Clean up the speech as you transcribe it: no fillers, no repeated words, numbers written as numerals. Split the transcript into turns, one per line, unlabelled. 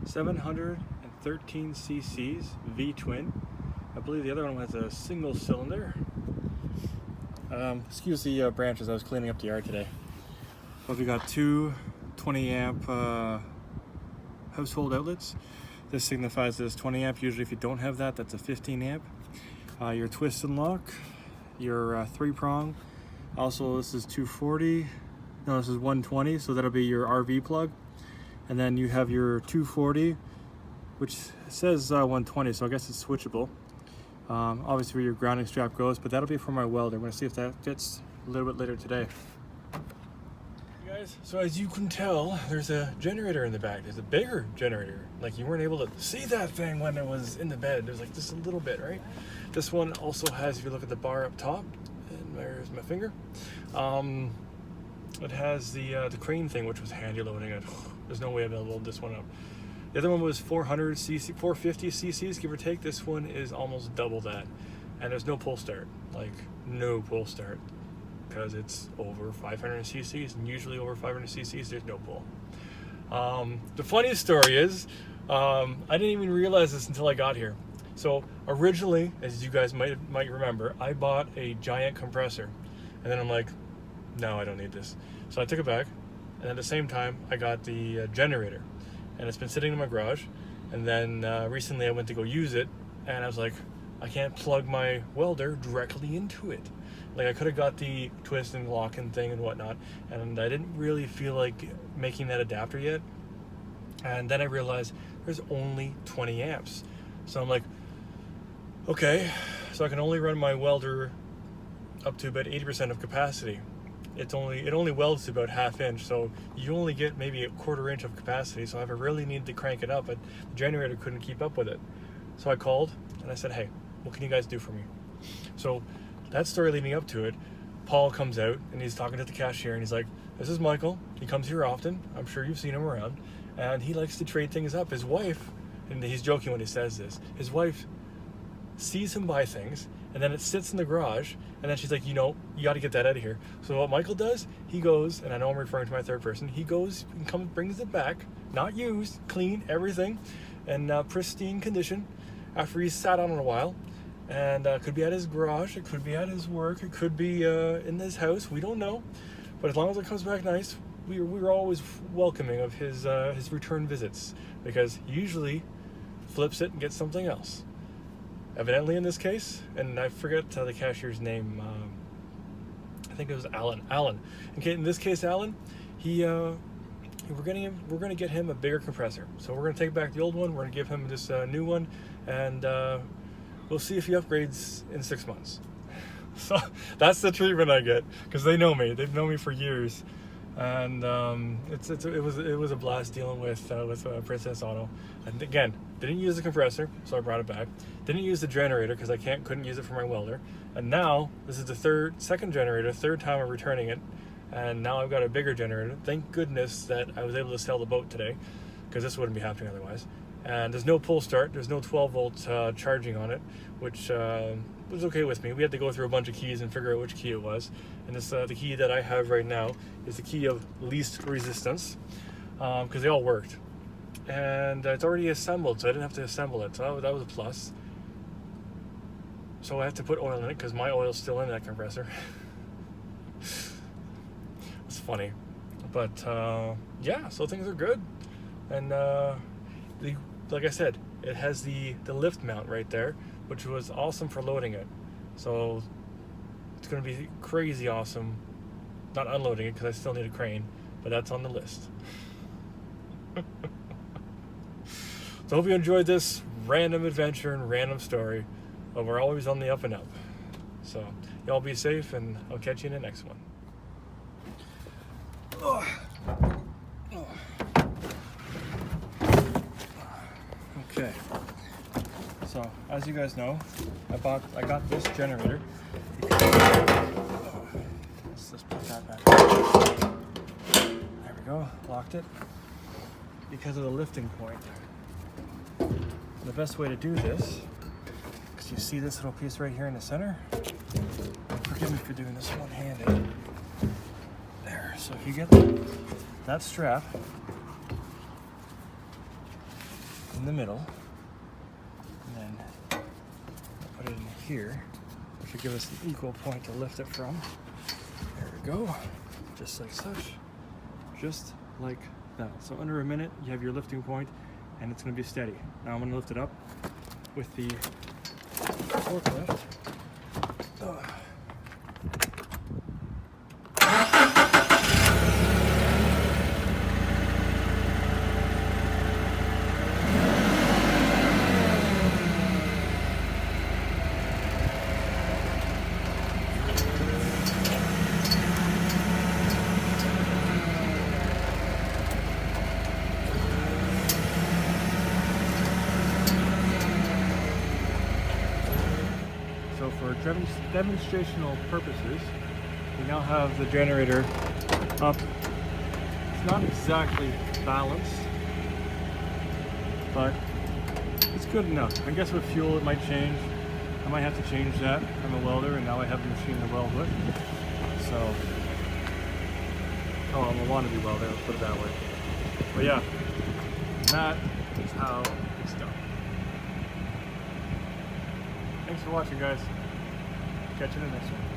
713 cc's V-twin. I believe the other one has a single cylinder. Excuse the branches, I was cleaning up the yard today. But we got two 20 amp household outlets. This signifies that it's 20 amp. Usually if you don't have that, that's a 15 amp. Your twist and lock, your 3-prong. Also this is 240, no, this is 120, so that'll be your RV plug. And then you have your 240, which says 120, so I guess it's switchable. Obviously where your grounding strap goes, but that'll be for my welder. I'm gonna see if that fits a little bit later today. Hey guys, so as you can tell, there's a generator in the back. There's a bigger generator. Like you weren't able to see that thing when it was in the bed. There's like just a little bit, right? This one also has, if you look at the bar up top, and there's my finger, it has the crane thing, which was handy loading it. There's no way I'll be able to load this one up. The other one was 450 cc's, give or take. This one is almost double that. And there's no pull start, like no pull start, because it's over 500 cc's, and usually over 500 cc's, there's no pull. The funniest story is, I didn't even realize this until I got here. So originally, as you guys might remember, I bought a giant compressor. And then I'm like, no, I don't need this. So I took it back, and at the same time, I got the generator. And it's been sitting in my garage, and then recently I went to go use it, and I was like, I can't plug my welder directly into it. Like I could have got the twist and lock and thing and whatnot, and I didn't really feel like making that adapter yet. And then I realized there's only 20 amps. So I'm like, okay, so I can only run my welder up to about 80% of capacity. It only welds to about 1/2 inch, so you only get maybe 1/4 inch of capacity. So if I really need to crank it up, the generator couldn't keep up with it. So I called and I said, hey, what can you guys do for me? So that story leading up to it, Paul comes out and he's talking to the cashier, and he's like, this is Michael. He comes here often. I'm sure you've seen him around, and he likes to trade things up. His wife, and he's joking when he says this, his wife sees him buy things, and then it sits in the garage, and then she's like, you got to get that out of here. So what Michael does, he goes, and I know I'm referring to my third person, he goes and brings it back, not used, clean, everything, and pristine condition, after he's sat on it a while. And it could be at his garage, it could be at his work, it could be in his house, we don't know. But as long as it comes back nice, we're always welcoming of his return visits, because he usually flips it and gets something else. Evidently in this case, and I forget the cashier's name, I think it was Alan. Okay, in this case, Alan, we're gonna get him a bigger compressor. So we're gonna take back the old one, we're gonna give him this new one, and we'll see if he upgrades in 6 months. So that's the treatment I get, because they know me. They've known me for years, and it was a blast dealing with Princess Auto. And again, didn't use the compressor, so I brought it back. Didn't use the generator because I couldn't use it for my welder. And now this is the second generator, third time I'm returning it, and now I've got a bigger generator. Thank goodness that I was able to sell the boat today, because this wouldn't be happening otherwise. And there's no pull start, there's no 12 volt charging on it, which was okay with me. We had to go through a bunch of keys and figure out which key it was. And this the key that I have right now is the key of least resistance, because they all worked. And it's already assembled, so I didn't have to assemble it, so that was a plus. So I have to put oil in it, because my oil's still in that compressor. It's funny. But yeah, so things are good. And like I said, it has the lift mount right there, which was awesome for loading it. So it's going to be crazy awesome, not unloading it, because I still need a crane, but that's on the list. So I hope you enjoyed this random adventure and random story, but we're always on the up and up. So y'all be safe, and I'll catch you in the next one. Okay, so as you guys know, I got this generator. Let's just put that back. There we go, locked it, because of the lifting point. The best way to do this, because you see this little piece right here in the center. Forgive me for doing this one-handed. There, so if you get that strap, in the middle, and then put it in here, which will give us an equal point to lift it from. There we go, just like such, just like that. So under a minute, you have your lifting point, and it's going to be steady. Now I'm going to lift it up with the forklift. So for demonstrational purposes, we now have the generator up. It's not exactly balanced, but it's good enough. I guess with fuel it might change. I might have to change that. I'm a welder and now I have a machine to weld with. So, oh, I'm a wannabe welder, let's put it that way. But yeah, that is how it's done. Thanks for watching, guys. Catch you in the next one.